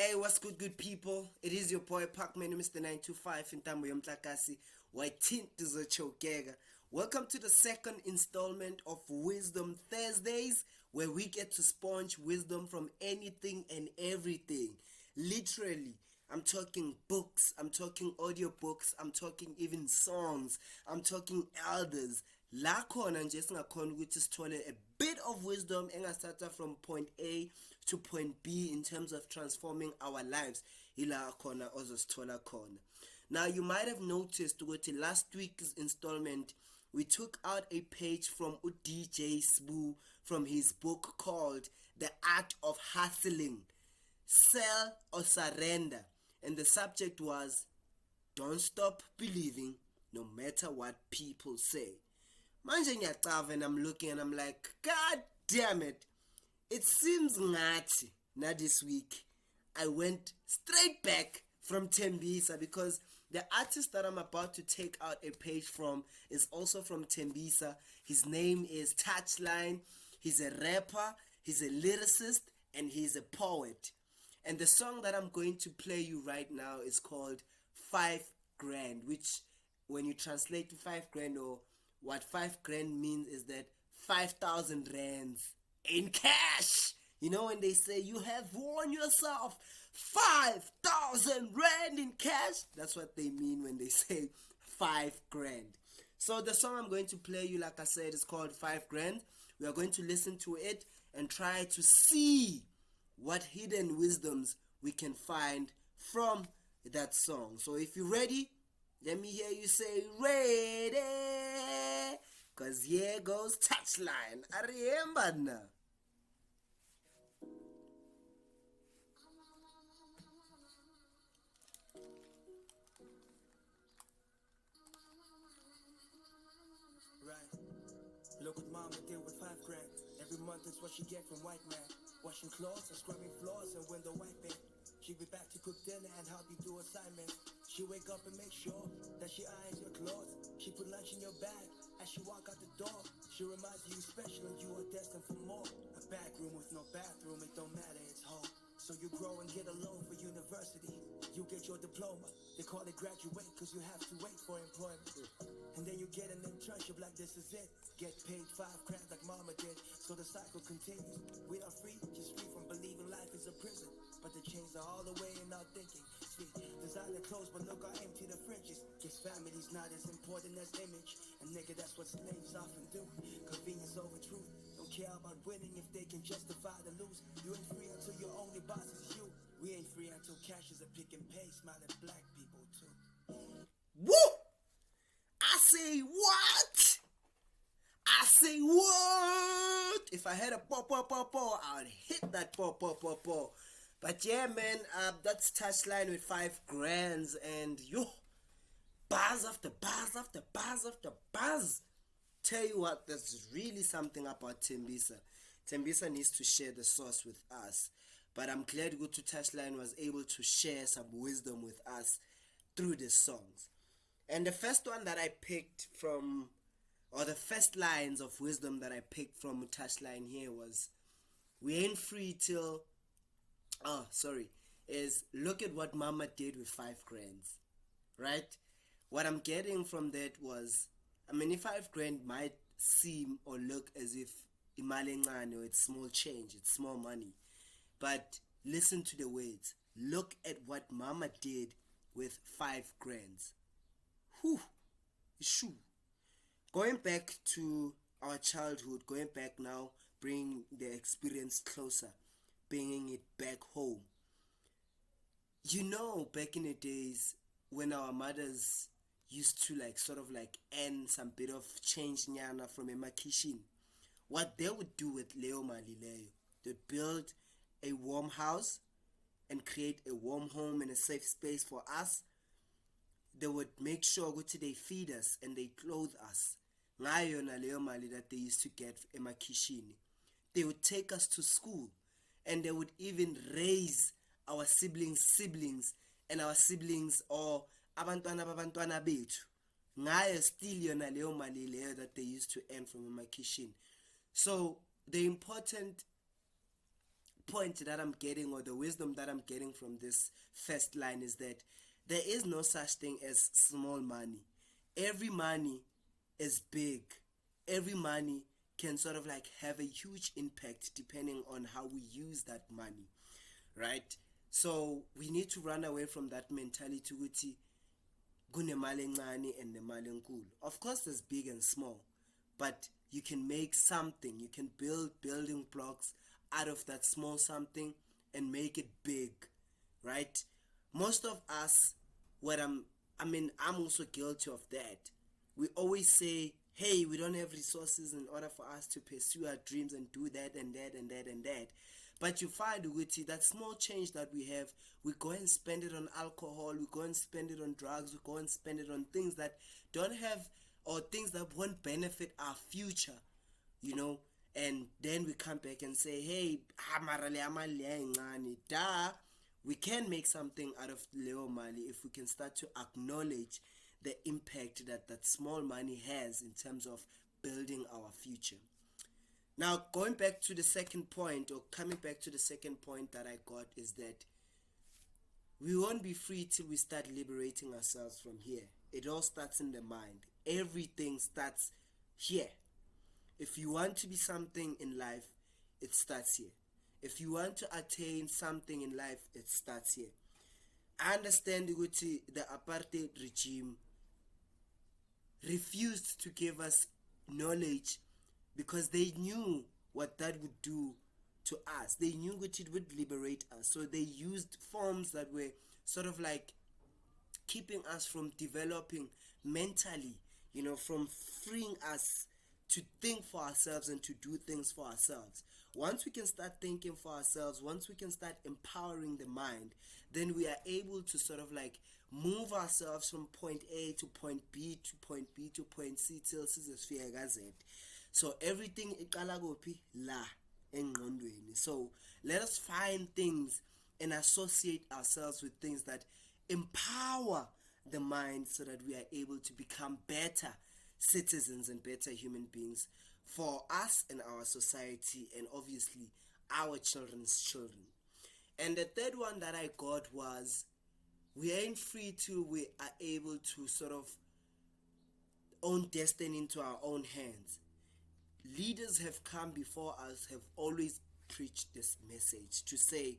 Hey, what's good people? It is your boy Pacman, Mr. 925 Intambo Yomtlakasi, Whitint Chokega. Welcome to the second installment of Wisdom Thursdays, where we get to sponge wisdom from anything and everything. Literally, I'm talking books, I'm talking audiobooks, I'm talking even songs, I'm talking elders. La khona nje singakhona ukuthi sithole a bit of wisdom engasatha from point A to point B in terms of transforming our lives. Ila khona ozosithola khona. Now you might have noticed ukuthi last week's installment we took out a page from DJ Sbu from his book called The Art of Hustling, Sell or Surrender, and the subject was don't stop believing no matter what people say. Manje ngiyacava and I'm looking and I'm like, God damn it. It seems ngathi na this week I went straight back from Tembisa because the artist that I'm about to take out a page from is also from Tembisa. His name is Touchline. He's a rapper, he's a lyricist, and he's a poet. And the song that I'm going to play you right now is called 5 Grand, which when you translate to 5 grand, or what 5 grand means is that 5,000 rands in cash. You know when they say you have won yourself 5,000 rand in cash, that's what they mean when they say 5 grand. So the song I'm going to play you, like I said, is called 5 grand. We are going to listen to it and try to see what hidden wisdoms we can find from that song. So if you're ready, let me hear you say ready, cause here goes Touchline. I remember now. Right. Look what mama did with 5 grand. Every month is what she get from white man. Washing clothes and scrubbing floors and window wiping. She be back to cook dinner and help you do assignments. She wake up and make sure that she irons your clothes. She put lunch in your bag as she walk out the door. She reminds you special and you are destined for more. A back room with no bathroom, it don't matter, it's home. So you grow and get a loan for university. You get your diploma. They call it graduate cause you have to wait for employment. And then you get an internship like this is it. Get paid 5 grand like mama did. So the cycle continues. We are free, just free from believing life is a prison. But the chains are all the way in our thinking. Sweet, designer clothes, but look how empty the fringes. Guess family's not as important as image. And nigga, that's what slaves often do. Convenience over truth. Don't care about winning if they can justify the lose. You ain't free until your only boss is you. We ain't free until cash is a pick and pay. Smile at black people too. Woo! I say what? I say what? If I had a pop, I would hit that pop. But yeah, man, that's Touchline with 5 grands, and yo, buzz after buzz after buzz after buzz. Tell you what, there's really something about Tembisa. Tembisa needs to share the sauce with us. But I'm glad Go to Touchline was able to share some wisdom with us through the songs. And the first one that I picked from, or the first lines of wisdom that I picked from Touchline here was, we ain't free till, is look at what mama did with 5 grands, right? What I'm getting from that was, I mean, if 5 grand might seem or look as if imali encane or it's small change, it's small money. But listen to the words. Look at what mama did with 5 grands. Whew, shoo. Going back to our childhood, going back now, bringing the experience closer, bringing it back home. You know, back in the days when our mothers used to sort of earn some bit of change nyana from a makishin, what they would do with Leo Malileo, they'd build a warm house and create a warm home and a safe space for us. They would make sure they feed us and they clothe us. Ngayo na leyo mali that they used to get emakishini. They would take us to school and they would even raise our siblings and our siblings or abantwana babantwana bethu. Ngayo still yona leyo mali leyo that they used to earn from emakishini. So the important point that I'm getting, or the wisdom that I'm getting from this first line, is that there is no such thing as small money. Every money is big. Every money can sort of like have a huge impact depending on how we use that money, right? So we need to run away from that mentality ukuthi kunemali encane and nemali enkulu. Of course there's big and small, but you can make something, you can build building blocks out of that small something and make it big, right? Most of us, I'm also guilty of that. We always say, hey, we don't have resources in order for us to pursue our dreams and do that and that and that and that. But you find with that small change that we have, we go and spend it on alcohol, we go and spend it on drugs, we go and spend it on things that don't have, or things that won't benefit our future, you know. And then we come back and say, hey, we can make something out of Leo Mali if we can start to acknowledge the impact that that small money has in terms of building our future. Now, going back to the second point, or coming back to the second point that I got, is that we won't be free till we start liberating ourselves from here. It all starts in the mind. Everything starts here. If you want to be something in life, it starts here. If you want to attain something in life, it starts here. I understand the apartheid regime refused to give us knowledge because they knew what that would do to us. They knew that it would liberate us. So they used forms that were sort of like keeping us from developing mentally, you know, from freeing us to think for ourselves and to do things for ourselves. Once we can start thinking for ourselves, once we can start empowering the mind, then we are able to sort of like move ourselves from point A to point B to point B to point C till sizofika Z. So everything iqala kuphi la engqondweni. So let us find things and associate ourselves with things that empower the mind so that we are able to become better citizens and better human beings for us and our society, and obviously our children's children. And the third one that I got was, we ain't free till we are able to sort of own destiny into our own hands. Leaders have come before us, have always preached this message to say,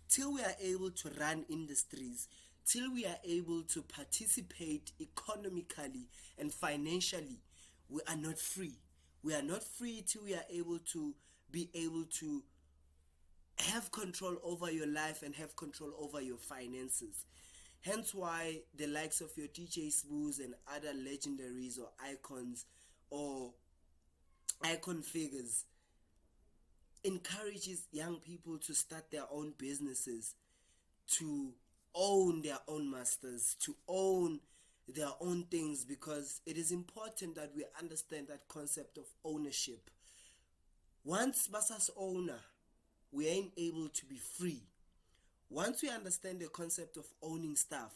till we are able to run industries, till we are able to participate economically and financially, we are not free. We are not free till we are able to be able to have control over your life and have control over your finances. Hence why the likes of your DJ Smooth and other legendaries or icons or icon figures encourages young people to start their own businesses, to own their own masters, to own their own things, because it is important that we understand that concept of ownership. Once basas owner, we ain't able to be free. Once we understand the concept of owning stuff,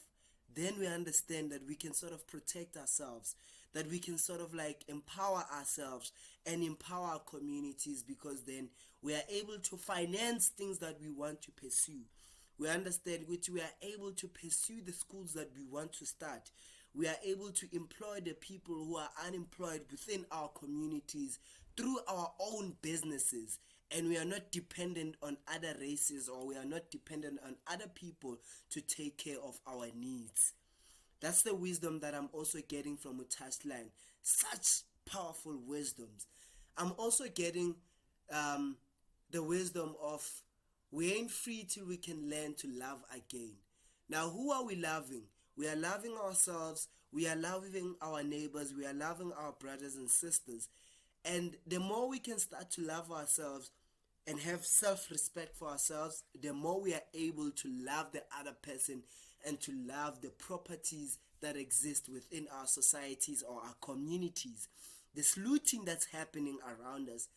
then we understand that we can sort of protect ourselves, that we can sort of like empower ourselves and empower our communities, because then we are able to finance things that we want to pursue. We understand which we are able to pursue the schools that we want to start. We are able to employ the people who are unemployed within our communities through our own businesses. And we are not dependent on other races, or we are not dependent on other people to take care of our needs. That's the wisdom that I'm also getting from Utaslan. Such powerful wisdoms. I'm also getting the wisdom of, we ain't free till we can learn to love again. Now, who are we loving? We are loving ourselves, we are loving our neighbors, we are loving our brothers and sisters. And the more we can start to love ourselves and have self-respect for ourselves, the more we are able to love the other person and to love the properties that exist within our societies or our communities. This looting that's happening around us,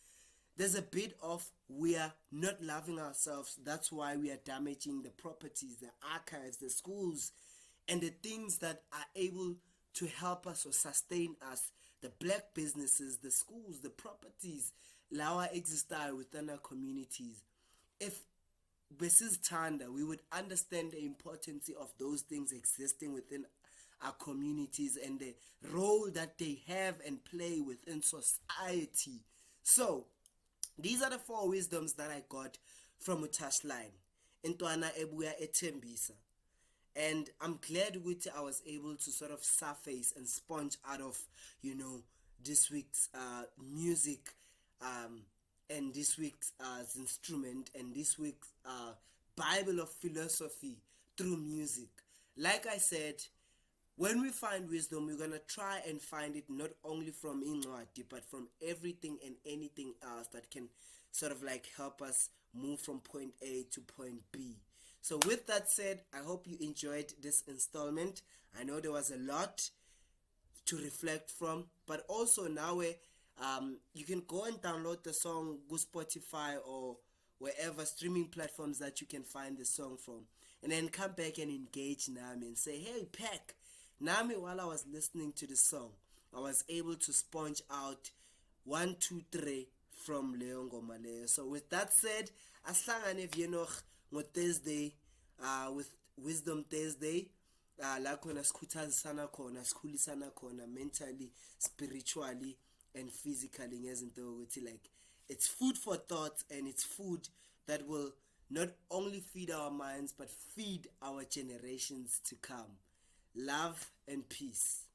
there's a bit of, we are not loving ourselves. That's why we are damaging the properties, the archives, the schools, and the things that are able to help us or sustain us, the black businesses, the schools, the properties, lawa existai within our communities. if besizithanda, we would understand the importance of those things existing within our communities and the role that they have and play within society. So these are the 4 wisdoms that I got from Utashline. Intwana ebuya etembisa. And I'm glad ukuthi I was able to sort of surface and sponge out of, this week's music and this week's instrument and this week's Bible of philosophy through music. Like I said, when we find wisdom, we're going to try and find it not only from incwadi, but from everything and anything else that can sort of like help us move from point A to point B. So with that said, I hope you enjoyed this installment. I know there was a lot to reflect from, but also now you can go and download the song go Spotify or wherever streaming platforms that you can find the song from, and then come back and engage Nami and say, hey Pack, Nami, while I was listening to the song, I was able to sponge out 1, 2, 3 from Leon Ngoma. So with that said, asihlangane v'yenoch ngo-Thursday with Wisdom Thursday, la khona sikhuthazisana khona, sikhulisana khona mentally, spiritually and physically, ngezinto ukuthi like it's food for thought, and it's food that will not only feed our minds but feed our generations to come. Love and peace.